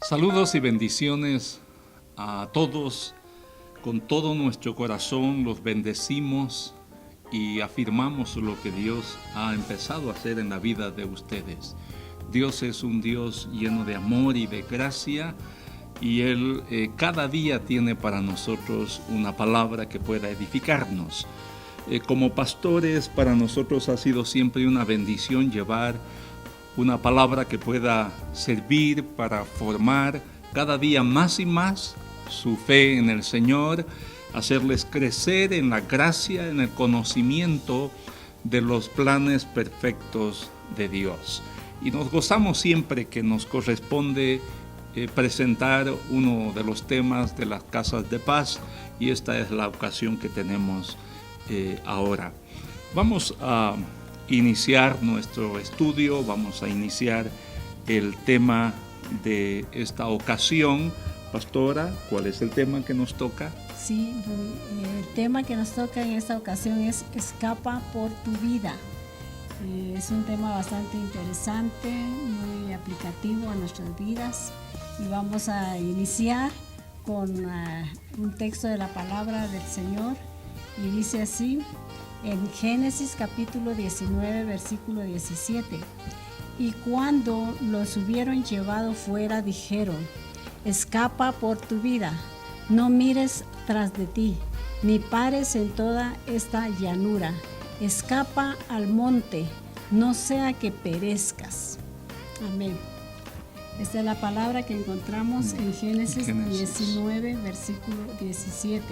Saludos y bendiciones a todos. Con todo nuestro corazón los bendecimos y afirmamos lo que Dios ha empezado a hacer en la vida de ustedes. Dios es un Dios lleno de amor y de gracia, y Él cada día tiene para nosotros una palabra que pueda edificarnos. Como pastores, para nosotros ha sido siempre una bendición llevar una palabra que pueda servir para formar cada día más y más su fe en el Señor, hacerles crecer en la gracia, en el conocimiento de los planes perfectos de Dios. Y nos gozamos siempre que nos corresponde presentar uno de los temas de las casas de paz, y esta es la ocasión que tenemos ahora. Vamos a iniciar nuestro estudio, vamos a iniciar el tema de esta ocasión. Pastora, ¿cuál es el tema que nos toca? Sí, el tema que nos toca en esta ocasión es Escapa por tu vida. Es un tema bastante interesante, muy aplicativo a nuestras vidas, y vamos a iniciar con un texto de la palabra del Señor, y dice así en Génesis capítulo 19 versículo 17: y cuando los hubieron llevado fuera dijeron: escapa por tu vida, no mires tras de ti, ni pares en toda esta llanura, escapa al monte, no sea que perezcas. Amén. Esta es la palabra que encontramos en Génesis 19, versículo 17.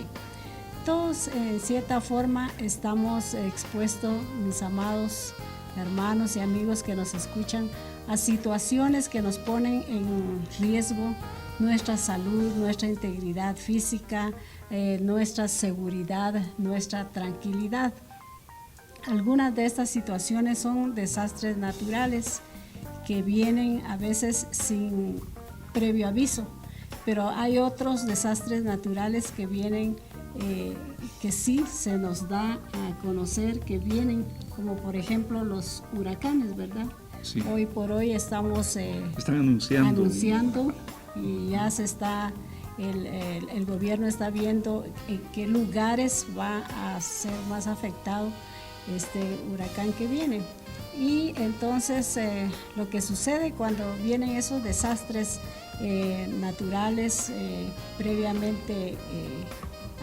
Todos en cierta forma estamos expuestos, mis amados hermanos y amigos que nos escuchan, a situaciones que nos ponen en riesgo nuestra salud, nuestra integridad física, nuestra seguridad, nuestra tranquilidad. Algunas de estas situaciones son desastres naturales que vienen a veces sin previo aviso, pero hay otros desastres naturales que vienen, que sí se nos da a conocer que vienen, como por ejemplo los huracanes, ¿verdad? Sí. Hoy por hoy están anunciando y ya se está, el gobierno está viendo en qué lugares va a ser más afectado este huracán que viene. Y entonces lo que sucede cuando vienen esos desastres naturales previamente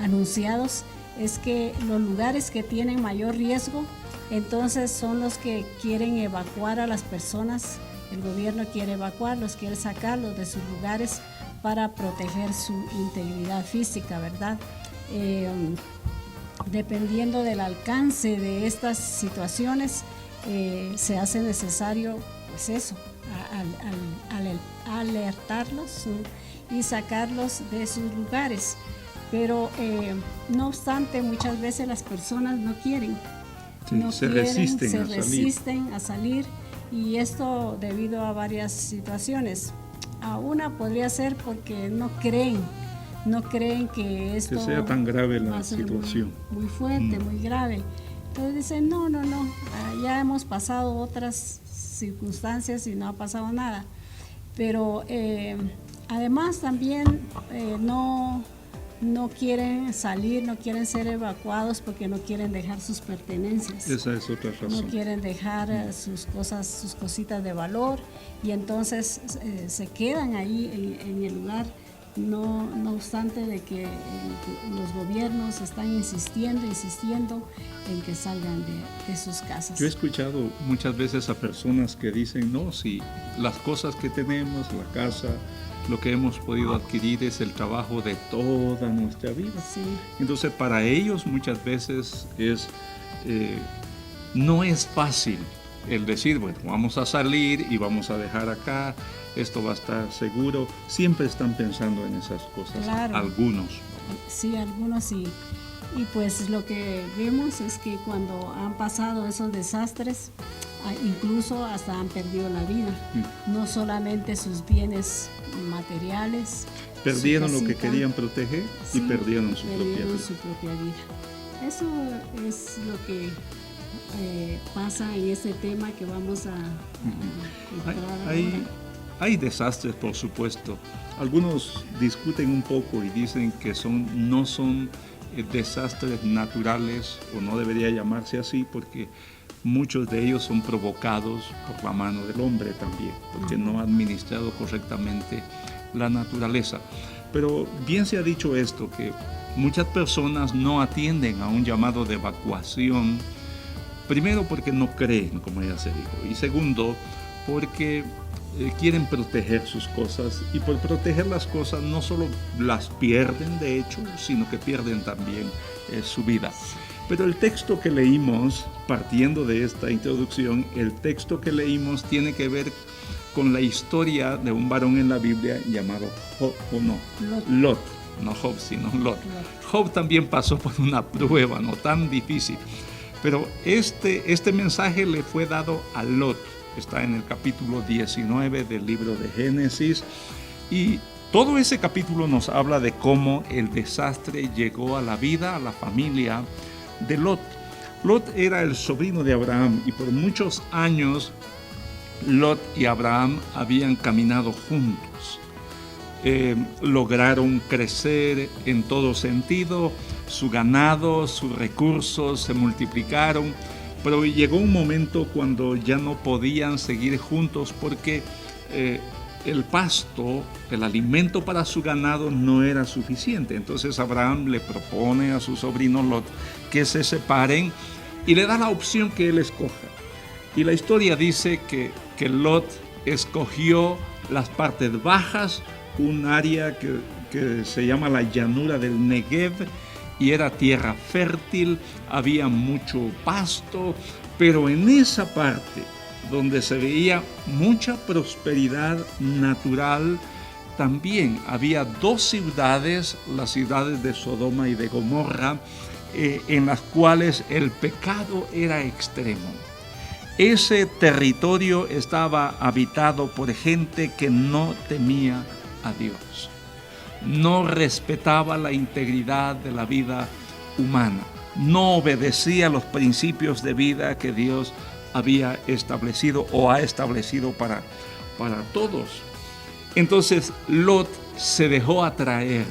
anunciados es que los lugares que tienen mayor riesgo entonces son los que quieren evacuar a las personas. El gobierno quiere evacuarlos, quiere sacarlos de sus lugares para proteger su integridad física, ¿verdad? Dependiendo del alcance de estas situaciones, se hace necesario, pues eso, alertarlos y sacarlos de sus lugares. Pero no obstante, muchas veces las personas no quieren. Sí, se resisten a salir, y esto debido a varias situaciones. A una podría ser porque no creen que esto que sea tan grave la situación, muy fuerte, muy grave. Entonces dicen, no, ya hemos pasado otras circunstancias y no ha pasado nada. Pero además también no quieren salir, no quieren ser evacuados porque no quieren dejar sus pertenencias. Esa es otra razón. No quieren dejar sus cositas de valor, y entonces se quedan ahí en el lugar, no obstante de que los gobiernos están insistiendo en que salgan de sus casas. Yo he escuchado muchas veces a personas que dicen, no, si las cosas que tenemos, la casa, lo que hemos podido adquirir es el trabajo de toda nuestra vida. Sí. Entonces para ellos muchas veces no es fácil el decir, bueno, vamos a salir y vamos a dejar acá, esto va a estar seguro. Siempre están pensando en esas cosas, claro. Algunos. Sí, algunos sí. Y pues lo que vemos es que cuando han pasado esos desastres, incluso hasta han perdido la vida. No solamente sus bienes materiales. Perdieron lo que querían proteger, sí, y perdieron su propia vida. Eso es lo que pasa en este tema que vamos a encontrar ahora. Hay desastres, por supuesto. Algunos discuten un poco y dicen que no son desastres naturales, o no debería llamarse así, porque muchos de ellos son provocados por la mano del hombre también, porque no ha administrado correctamente la naturaleza. Pero bien se ha dicho esto, que muchas personas no atienden a un llamado de evacuación, primero porque no creen, como ya se dijo, y segundo porque quieren proteger sus cosas, y por proteger las cosas no solo las pierden de hecho, sino que pierden también su vida. Pero el texto que leímos, partiendo de esta introducción, el texto que leímos tiene que ver con la historia de un varón en la Biblia llamado Job, Lot, no Job, sino Lot. Job también pasó por una prueba no tan difícil, pero este mensaje le fue dado a Lot. Está en el capítulo 19 del libro de Génesis, y todo ese capítulo nos habla de cómo el desastre llegó a la vida, a la familia de Lot. Lot era el sobrino de Abraham, y por muchos años Lot y Abraham habían caminado juntos. Lograron crecer en todo sentido, su ganado, sus recursos se multiplicaron, pero llegó un momento cuando ya no podían seguir juntos porque el pasto, el alimento para su ganado no era suficiente. Entonces Abraham le propone a su sobrino Lot que se separen y le da la opción que él escoja. Y la historia dice que Lot escogió las partes bajas, un área que se llama la llanura del Negev, y era tierra fértil, había mucho pasto, pero en esa parte donde se veía mucha prosperidad natural, también había dos ciudades, las ciudades de Sodoma y de Gomorra, en las cuales el pecado era extremo. Ese territorio estaba habitado por gente que no temía a Dios, no respetaba la integridad de la vida humana, no obedecía los principios de vida que Dios había establecido o ha establecido para todos. Entonces Lot se dejó atraer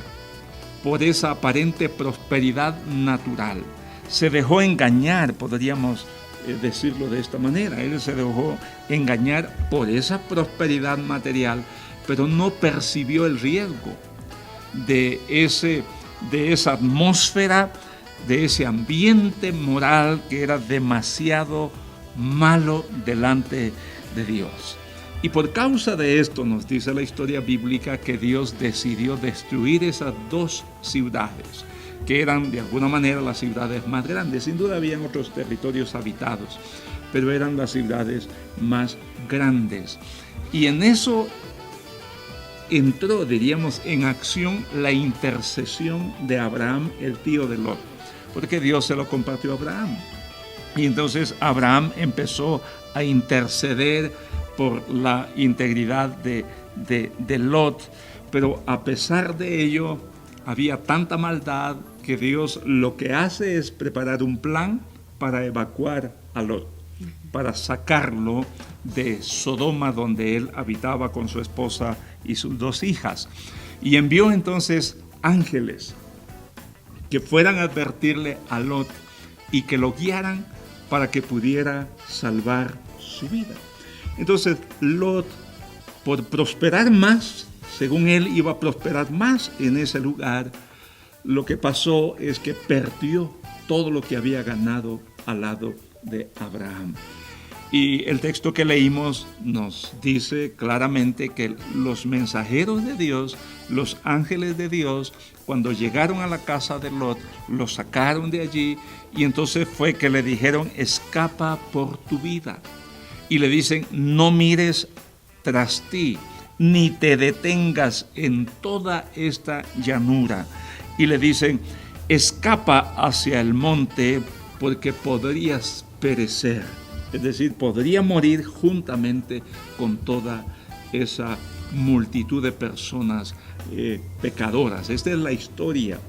por esa aparente prosperidad natural, se dejó engañar, podríamos decirlo de esta manera. Él se dejó engañar por esa prosperidad material, pero no percibió el riesgo de esa atmósfera, de ese ambiente moral que era demasiado malo delante de Dios. Y por causa de esto nos dice la historia bíblica que Dios decidió destruir esas dos ciudades, que eran de alguna manera las ciudades más grandes. Sin duda habían otros territorios habitados, pero eran las ciudades más grandes. Y en eso entró, diríamos, en acción la intercesión de Abraham, el tío de Lot, porque Dios se lo compartió a Abraham. Y entonces Abraham empezó a interceder por la integridad de Lot, pero a pesar de ello había tanta maldad que Dios lo que hace es preparar un plan para evacuar a Lot, para sacarlo de Sodoma, donde él habitaba con su esposa y sus dos hijas. Y envió entonces ángeles que fueran a advertirle a Lot y que lo guiaran para que pudiera salvar su vida. Entonces Lot, por prosperar más, según él iba a prosperar más en ese lugar, lo que pasó es que perdió todo lo que había ganado al lado de Abraham. Y el texto que leímos nos dice claramente que los mensajeros de Dios, los ángeles de Dios, cuando llegaron a la casa de Lot, lo sacaron de allí, y entonces fue que le dijeron: escapa por tu vida. Y le dicen: no mires tras ti, ni te detengas en toda esta llanura. Y le dicen: escapa hacia el monte, porque podrías perecer. Es decir, podría morir juntamente con toda esa multitud de personas pecadoras. Esta es la historia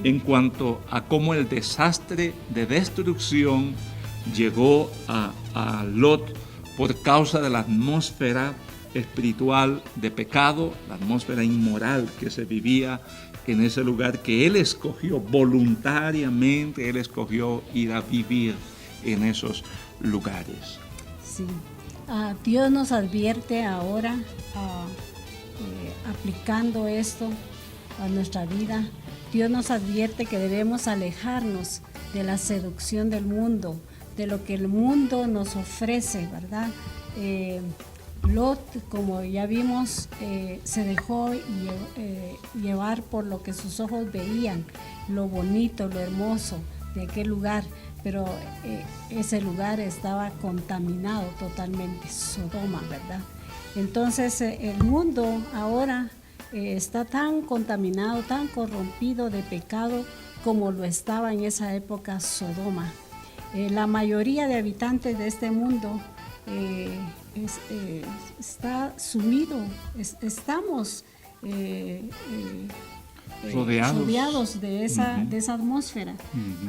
en cuanto a cómo el desastre de destrucción llegó a Lot por causa de la atmósfera espiritual de pecado, la atmósfera inmoral que se vivía en ese lugar que Él escogió voluntariamente, Él escogió ir a vivir en esos lugares. Sí. Dios nos advierte ahora, aplicando esto a nuestra vida, Dios nos advierte que debemos alejarnos de la seducción del mundo, de lo que el mundo nos ofrece, ¿verdad? Lot, como ya vimos, se dejó llevar por lo que sus ojos veían, lo bonito, lo hermoso de aquel lugar, pero ese lugar estaba contaminado totalmente, Sodoma, ¿verdad? Entonces el mundo ahora está tan contaminado, tan corrompido de pecado como lo estaba en esa época Sodoma. La mayoría de habitantes de este mundo está sumido, estamos rodeados de esa atmósfera,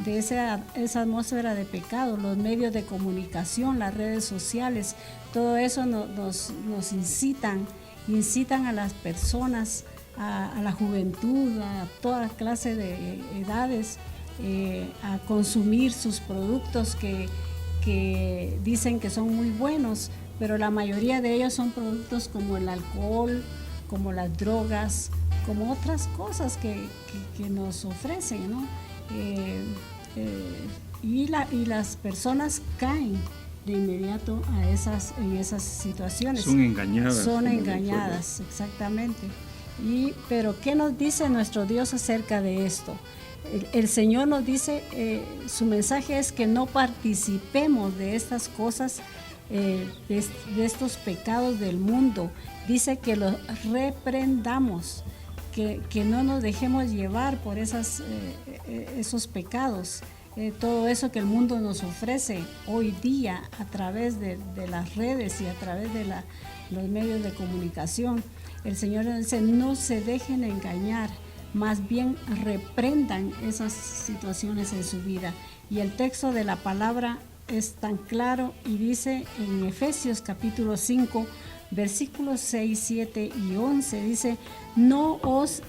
de esa atmósfera de pecado, los medios de comunicación, las redes sociales, todo eso nos incitan a las personas, a la juventud, a toda clase de edades, a consumir sus productos que dicen que son muy buenos, pero la mayoría de ellos son productos como el alcohol, como las drogas, como otras cosas que nos ofrecen, ¿no? Y las personas caen de inmediato en esas situaciones. Son engañadas. Son engañadas, exactamente. Pero ¿qué nos dice nuestro Dios acerca de esto? El Señor nos dice, su mensaje es que no participemos de estas cosas, de estos pecados del mundo. Dice que los reprendamos, que no nos dejemos llevar por esos pecados. Todo eso que el mundo nos ofrece hoy día a través de las redes y a través de los medios de comunicación. El Señor nos dice, no se dejen engañar, más bien reprendan esas situaciones en su vida. Y el texto de la palabra es tan claro y dice en Efesios capítulo 5, versículos 6, 7 y 11, dice, no os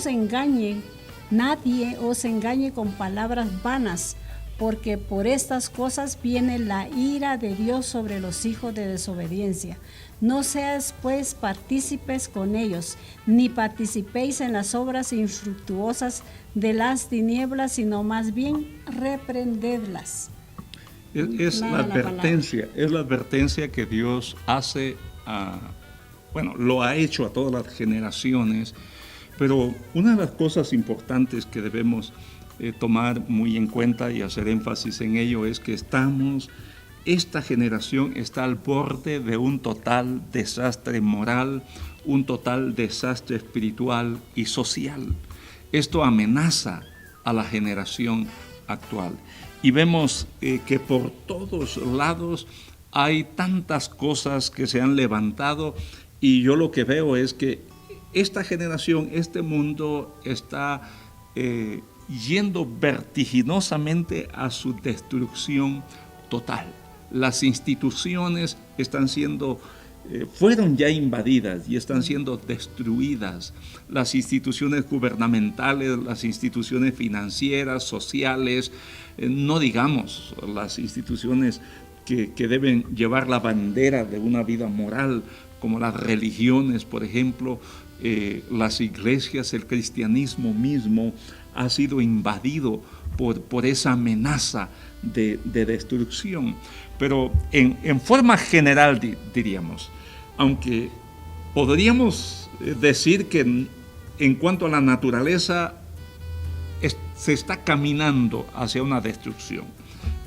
engañen, nadie os engañe con palabras vanas, porque por estas cosas viene la ira de Dios sobre los hijos de desobediencia. No seas pues partícipes con ellos, ni participéis en las obras infructuosas de las tinieblas, sino más bien reprendedlas. Es la advertencia que Dios hace lo ha hecho a todas las generaciones, pero una de las cosas importantes que debemos tomar muy en cuenta y hacer énfasis en ello es que esta generación está al borde de un total desastre moral, un total desastre espiritual y social. Esto amenaza a la generación actual. Y vemos que por todos lados hay tantas cosas que se han levantado, y yo lo que veo es que esta generación, este mundo está yendo vertiginosamente a su destrucción total. Las instituciones fueron ya invadidas y están siendo destruidas. Las instituciones gubernamentales, las instituciones financieras, sociales, no digamos las instituciones que deben llevar la bandera de una vida moral, como las religiones, por ejemplo, las iglesias, el cristianismo mismo ha sido invadido por esa amenaza de destrucción. Pero en forma general diríamos, aunque podríamos decir que en cuanto a la naturaleza se está caminando hacia una destrucción.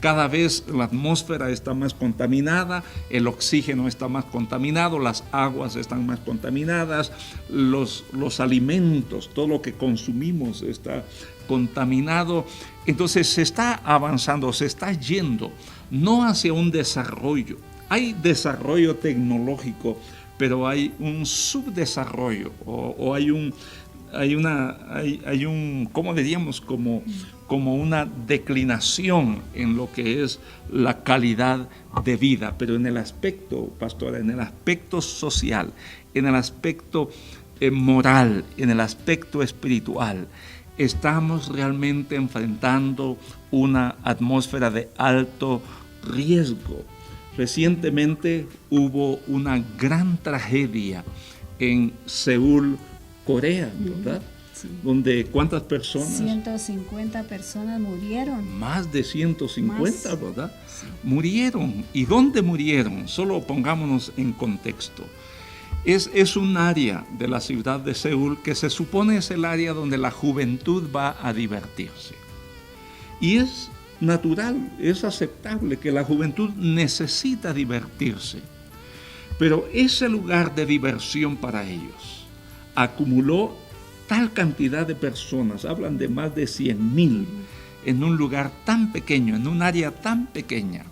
Cada vez la atmósfera está más contaminada, el oxígeno está más contaminado, las aguas están más contaminadas, los alimentos, todo lo que consumimos está contaminado. Entonces se está avanzando, se está yendo, no hacia un desarrollo. Hay desarrollo tecnológico, pero hay un subdesarrollo, o hay un, ¿cómo diríamos? Como como una declinación en lo que es la calidad de vida, pero en el aspecto, pastora, en el aspecto social, en el aspecto moral, en el aspecto espiritual, estamos realmente enfrentando una atmósfera de alto riesgo. Recientemente hubo una gran tragedia en Seúl, Corea, ¿verdad? Sí. Donde ¿cuántas personas? 150 personas murieron. Más de 150, Más. ¿verdad? Sí. Murieron. ¿Y dónde murieron? Solo pongámonos en contexto. Es un área de la ciudad de Seúl que se supone es el área donde la juventud va a divertirse. Y es natural, es aceptable que la juventud necesita divertirse. Pero ese lugar de diversión para ellos acumuló tal cantidad de personas, hablan de más de 100,000 en un lugar tan pequeño, en un área tan pequeña.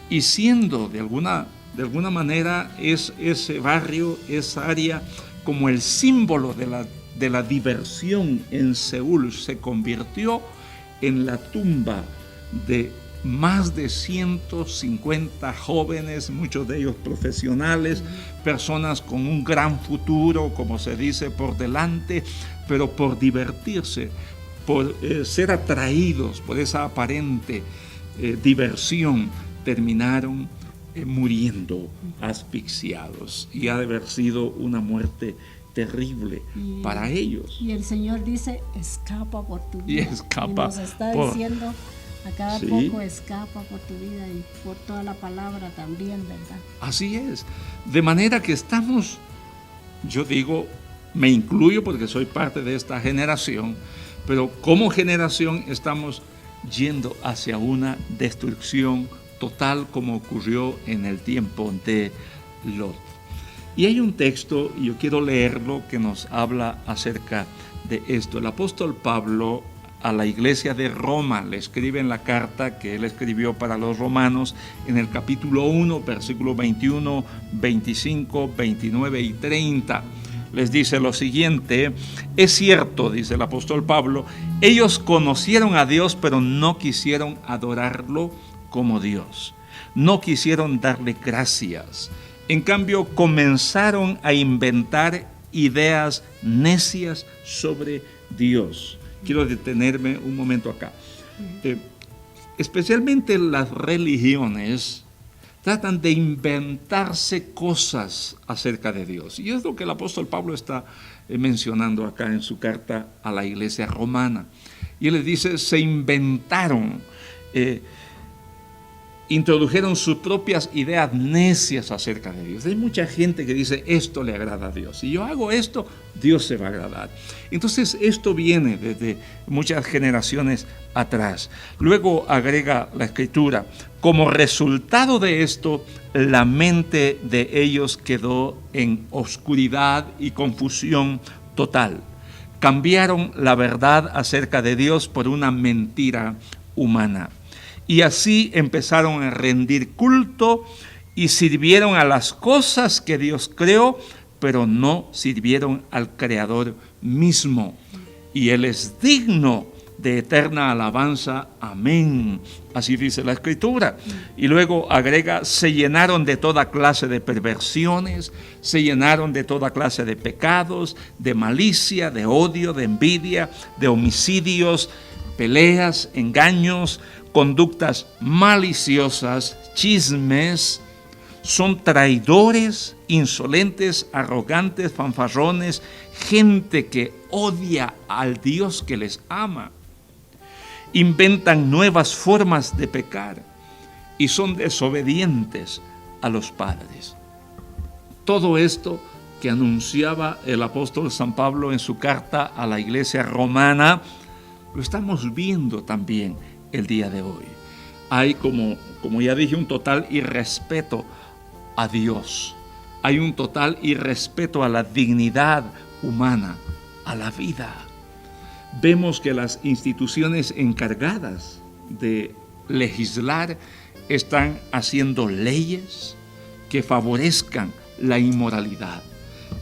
Y siendo de alguna manera ese barrio, esa área, como el símbolo de la diversión en Seúl, se convirtió en la tumba de más de 150 jóvenes, muchos de ellos profesionales, personas con un gran futuro, como se dice, por delante, pero por divertirse, por ser atraídos por esa aparente diversión, terminaron muriendo asfixiados. Y ha de haber sido una muerte terrible para ellos. Y el Señor dice, escapa por tu vida. Y escapa. Y nos está diciendo a cada Sí. poco, escapa por tu vida y por toda la palabra también, ¿verdad? Así es. De manera que estamos, yo digo, me incluyo porque soy parte de esta generación, pero como generación estamos yendo hacia una destrucción total como ocurrió en el tiempo de Lot. Y hay un texto, y yo quiero leerlo, que nos habla acerca de esto. El apóstol Pablo a la iglesia de Roma le escribe en la carta que él escribió para los romanos en el capítulo 1, versículos 21, 25, 29 y 30. Les dice lo siguiente: es cierto, dice el apóstol Pablo, ellos conocieron a Dios, pero no quisieron adorarlo como Dios. No quisieron darle gracias. En cambio, comenzaron a inventar ideas necias sobre Dios. Quiero detenerme un momento acá. Especialmente las religiones tratan de inventarse cosas acerca de Dios. Y es lo que el apóstol Pablo está mencionando acá en su carta a la iglesia romana. Y él les dice, se inventaron, introdujeron sus propias ideas necias acerca de Dios. Hay mucha gente que dice, esto le agrada a Dios. Si yo hago esto, Dios se va a agradar. Entonces, esto viene desde muchas generaciones atrás. Luego agrega la Escritura, como resultado de esto, la mente de ellos quedó en oscuridad y confusión total. Cambiaron la verdad acerca de Dios por una mentira humana. Y así empezaron a rendir culto y sirvieron a las cosas que Dios creó, pero no sirvieron al Creador mismo. Y Él es digno de eterna alabanza. Amén. Así dice la Escritura. Y luego agrega, se llenaron de toda clase de perversiones, se llenaron de toda clase de pecados, de malicia, de odio, de envidia, de homicidios, peleas, engaños, conductas maliciosas, chismes. Son traidores, insolentes, arrogantes, fanfarrones, gente que odia al Dios que les ama. Inventan nuevas formas de pecar y son desobedientes a los padres. Todo esto que anunciaba el apóstol San Pablo en su carta a la iglesia romana, lo estamos viendo también el día de hoy. Hay, como ya dije, un total irrespeto a Dios. Hay un total irrespeto a la dignidad humana, a la vida. Vemos que las instituciones encargadas de legislar están haciendo leyes que favorezcan la inmoralidad.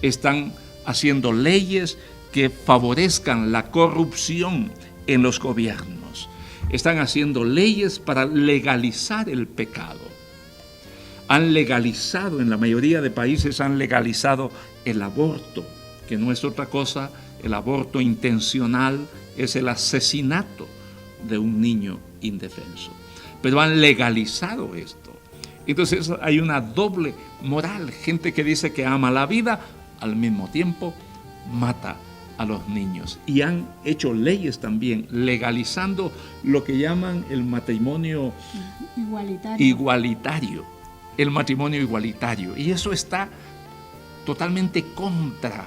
Están haciendo leyes que favorezcan la corrupción en los gobiernos. están haciendo leyes para legalizar el pecado. Han legalizado, en la mayoría de países han legalizado el aborto, que no es otra cosa. El aborto intencional es el asesinato de un niño indefenso. Pero han legalizado esto. Entonces hay una doble moral. Gente que dice que ama la vida, al mismo tiempo mata a los niños. Y han hecho leyes también legalizando lo que llaman el matrimonio igualitario. El matrimonio igualitario. Y eso está totalmente contra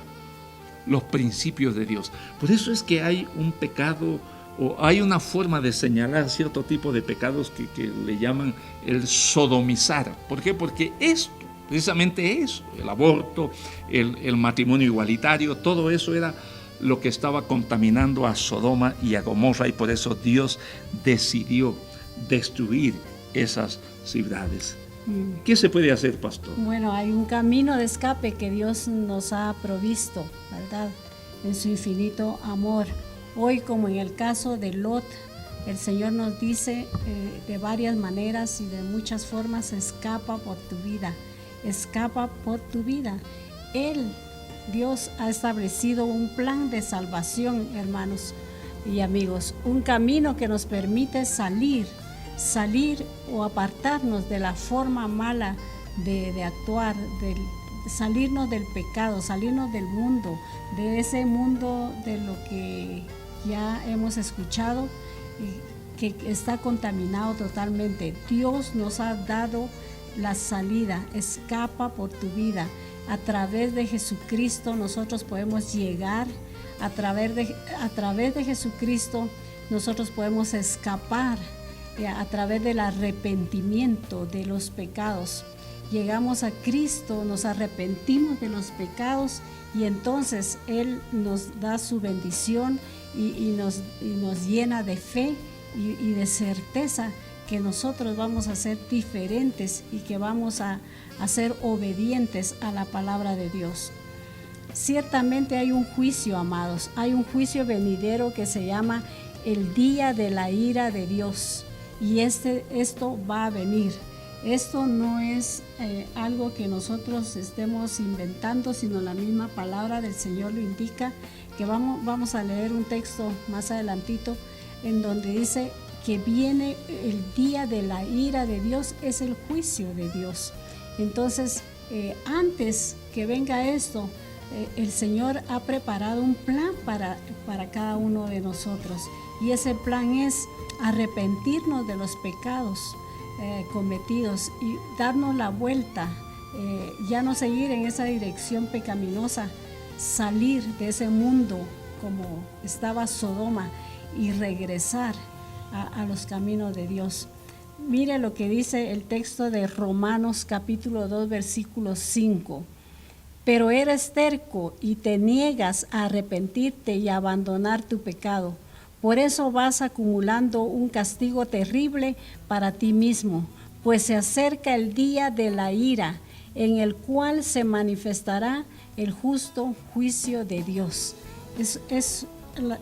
los principios de Dios. Por eso es que hay un pecado, o hay una forma de señalar cierto tipo de pecados que le llaman el sodomizar. ¿Por qué? Porque esto, precisamente eso, el aborto, el matrimonio igualitario, todo eso era lo que estaba contaminando a Sodoma y a Gomorra, y por eso Dios decidió destruir esas ciudades. ¿Qué se puede hacer, pastor? Bueno, hay un camino de escape que Dios nos ha provisto, ¿verdad? En su infinito amor. Hoy, como en el caso de Lot, el Señor nos dice de varias maneras y de muchas formas: escapa por tu vida, escapa por tu vida. Dios ha establecido un plan de salvación, hermanos y amigos, un camino que nos permite salir o apartarnos de la forma mala de actuar, salirnos del pecado, salirnos del mundo, de ese mundo de lo que ya hemos escuchado, que está contaminado totalmente. Dios nos ha dado la salida. Escapa por tu vida. A través de Jesucristo nosotros podemos llegar, a través de Jesucristo nosotros podemos escapar, a través del arrepentimiento de los pecados. Llegamos a Cristo, nos arrepentimos de los pecados y entonces Él nos da su bendición y nos llena de fe y de certeza que nosotros vamos a ser diferentes y que vamos a ser obedientes a la palabra de Dios. Ciertamente hay un juicio, amados, hay un juicio venidero que se llama el día de la ira de Dios, y esto va a venir. Esto no es algo que nosotros estemos inventando, sino la misma palabra del Señor lo indica, que vamos a leer un texto más adelantito en donde dice que viene el día de la ira de Dios, es el juicio de Dios. Entonces, antes que venga esto, el Señor ha preparado un plan para cada uno de nosotros, y ese plan es arrepentirnos de los pecados cometidos y darnos la vuelta, ya no seguir en esa dirección pecaminosa, salir de ese mundo como estaba Sodoma y regresar a los caminos de Dios. Mire lo que dice el texto de Romanos capítulo 2 versículo 5. Pero eres terco y te niegas a arrepentirte y a abandonar tu pecado. Por eso vas acumulando un castigo terrible para ti mismo, pues se acerca el día de la ira, en el cual se manifestará el justo juicio de Dios. Es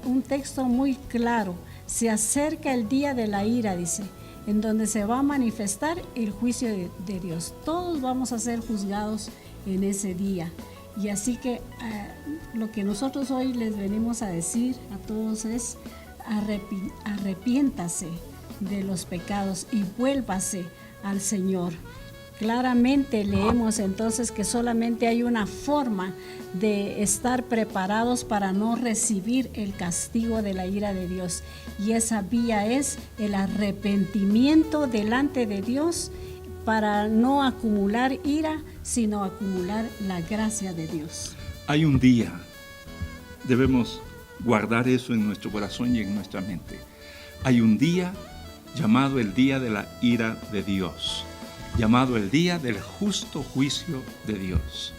un texto muy claro. Se acerca el día de la ira, dice, en donde se va a manifestar el juicio de Dios. Todos vamos a ser juzgados en ese día. Y así que lo que nosotros hoy les venimos a decir a todos es: arrepiéntase de los pecados y vuélvase al Señor. Claramente leemos entonces que solamente hay una forma de estar preparados para no recibir el castigo de la ira de Dios, y esa vía es el arrepentimiento delante de Dios, para no acumular ira, sino acumular la gracia de Dios. Hay un día, debemos guardar eso en nuestro corazón y en nuestra mente. Hay un día llamado el día de la ira de Dios, llamado el día del justo juicio de Dios.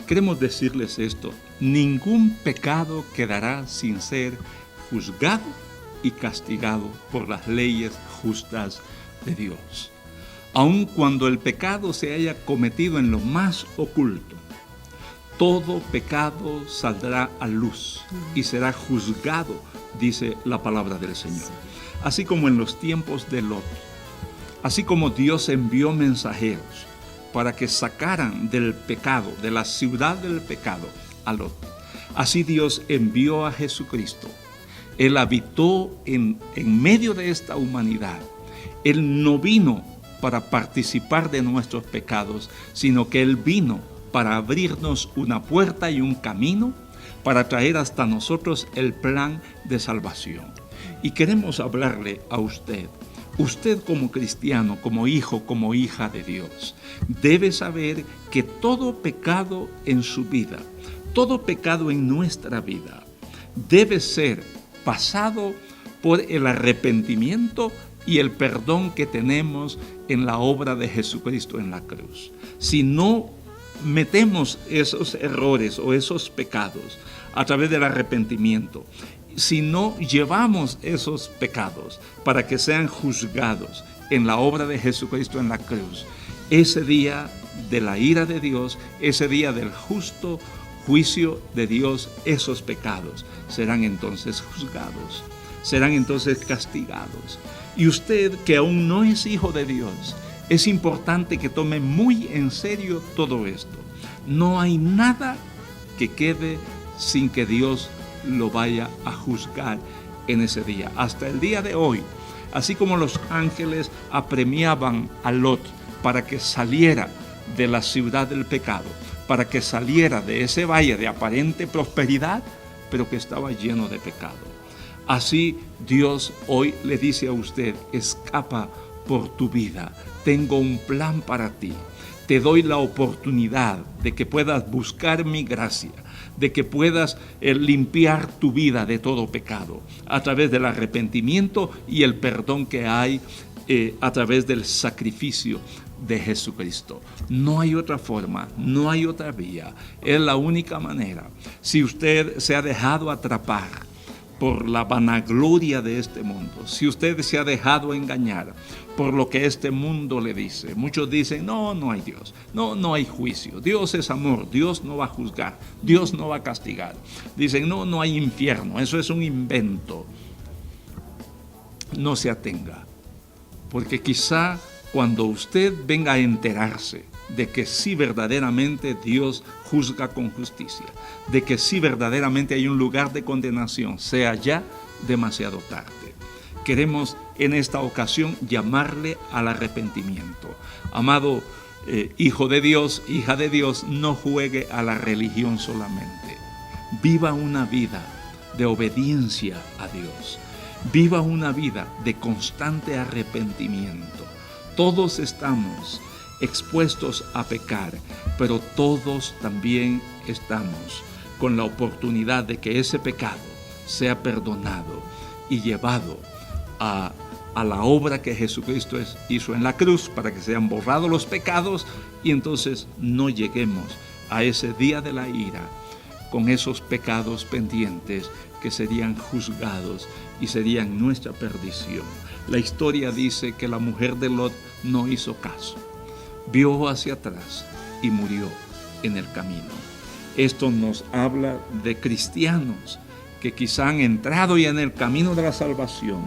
Queremos decirles esto: ningún pecado quedará sin ser juzgado y castigado por las leyes justas de Dios. Aun cuando el pecado se haya cometido en lo más oculto, todo pecado saldrá a luz y será juzgado, dice la palabra del Señor. Así como en los tiempos de Lot, así como Dios envió mensajeros para que sacaran del pecado, de la ciudad del pecado, a Lot, así Dios envió a Jesucristo. Él habitó en medio de esta humanidad. Él no vino para participar de nuestros pecados, sino que Él vino para abrirnos una puerta y un camino, para traer hasta nosotros el plan de salvación. Y queremos hablarle a usted. Usted como cristiano, como hijo, como hija de Dios, debe saber que todo pecado en su vida, todo pecado en nuestra vida, debe ser pasado por el arrepentimiento y el perdón que tenemos en la obra de Jesucristo en la cruz. Si no metemos esos errores o esos pecados a través del arrepentimiento, si no llevamos esos pecados para que sean juzgados en la obra de Jesucristo en la cruz, ese día de la ira de Dios, ese día del justo juicio de Dios, esos pecados serán entonces juzgados, serán entonces castigados. Y usted, que aún no es hijo de Dios, es importante que tome muy en serio todo esto. No hay nada que quede sin que Dios lo vaya a juzgar en ese día. Hasta el día de hoy, así como los ángeles apremiaban a Lot para que saliera de la ciudad del pecado, para que saliera de ese valle de aparente prosperidad, pero que estaba lleno de pecado. Así Dios hoy le dice a usted: escapa por tu vida, tengo un plan para ti. Te doy la oportunidad de que puedas buscar mi gracia, de que puedas limpiar tu vida de todo pecado a través del arrepentimiento y el perdón que hay a través del sacrificio de Jesucristo. No hay otra forma, no hay otra vía, es la única manera. Si usted se ha dejado atrapar por la vanagloria de este mundo, si usted se ha dejado engañar por lo que este mundo le dice, muchos dicen: no hay Dios, no hay juicio, Dios es amor, Dios no va a juzgar, Dios no va a castigar. Dicen: no hay infierno, eso es un invento. No se atenga, porque quizá cuando usted venga a enterarse de que sí verdaderamente Dios juzga con justicia, de que sí verdaderamente hay un lugar de condenación, sea ya demasiado tarde. Queremos en esta ocasión llamarle al arrepentimiento. Amado hijo de Dios, hija de Dios, no juegue a la religión solamente. Viva una vida de obediencia a Dios. Viva una vida de constante arrepentimiento. Todos estamos expuestos a pecar, pero todos también estamos con la oportunidad de que ese pecado sea perdonado y llevado a la obra que Jesucristo hizo en la cruz, para que sean borrados los pecados y entonces no lleguemos a ese día de la ira con esos pecados pendientes que serían juzgados y serían nuestra perdición. La historia dice que la mujer de Lot no hizo caso, vio hacia atrás y murió en el camino. Esto nos habla de cristianos que quizá han entrado ya en el camino de la salvación,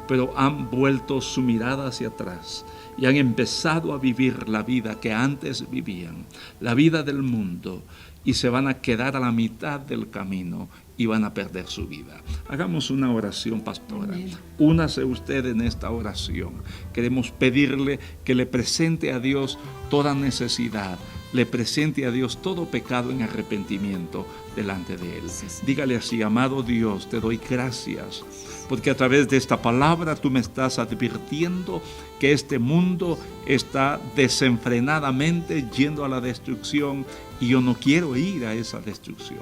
pero han vuelto su mirada hacia atrás y han empezado a vivir la vida que antes vivían, la vida del mundo, y se van a quedar a la mitad del camino y van a perder su vida. Hagamos una oración, pastora. Amén. Únase usted en esta oración. Queremos pedirle que le presente a Dios toda necesidad, le presente a Dios todo pecado en arrepentimiento delante de Él. Sí. Dígale así: amado Dios, te doy gracias, porque a través de esta palabra tú me estás advirtiendo que este mundo está desenfrenadamente yendo a la destrucción y yo no quiero ir a esa destrucción.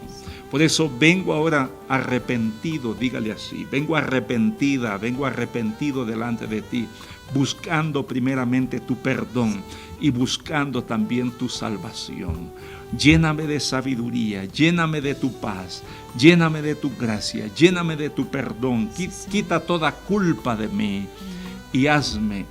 Por eso vengo ahora arrepentido, dígale así, vengo arrepentida, vengo arrepentido delante de ti, buscando primeramente tu perdón y buscando también tu salvación. Lléname de sabiduría, lléname de tu paz, lléname de tu gracia, lléname de tu perdón, quita toda culpa de mí y hazme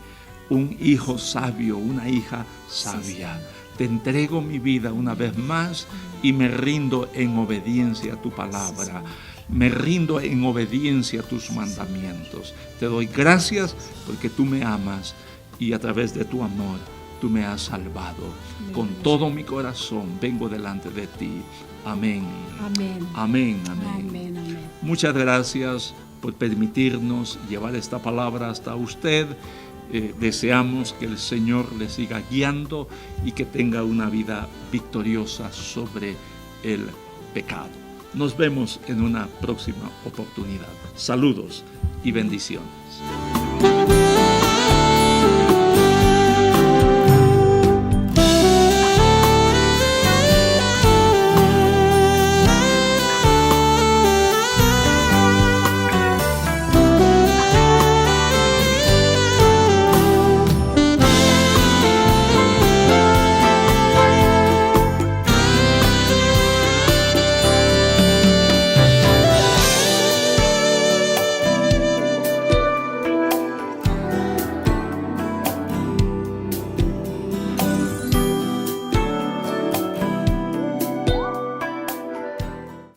un hijo sabio, una hija sabia. te entrego mi vida una vez más y me rindo en obediencia a tu palabra. Me rindo en obediencia a tus mandamientos. Te doy gracias porque tú me amas y a través de tu amor tú me has salvado. Con todo mi corazón vengo delante de ti. Amén. Amén. Amén, amén. Amén, amén. Muchas gracias por permitirnos llevar esta palabra hasta usted. Deseamos que el Señor le siga guiando y que tenga una vida victoriosa sobre el pecado. Nos vemos en una próxima oportunidad. Saludos y bendiciones.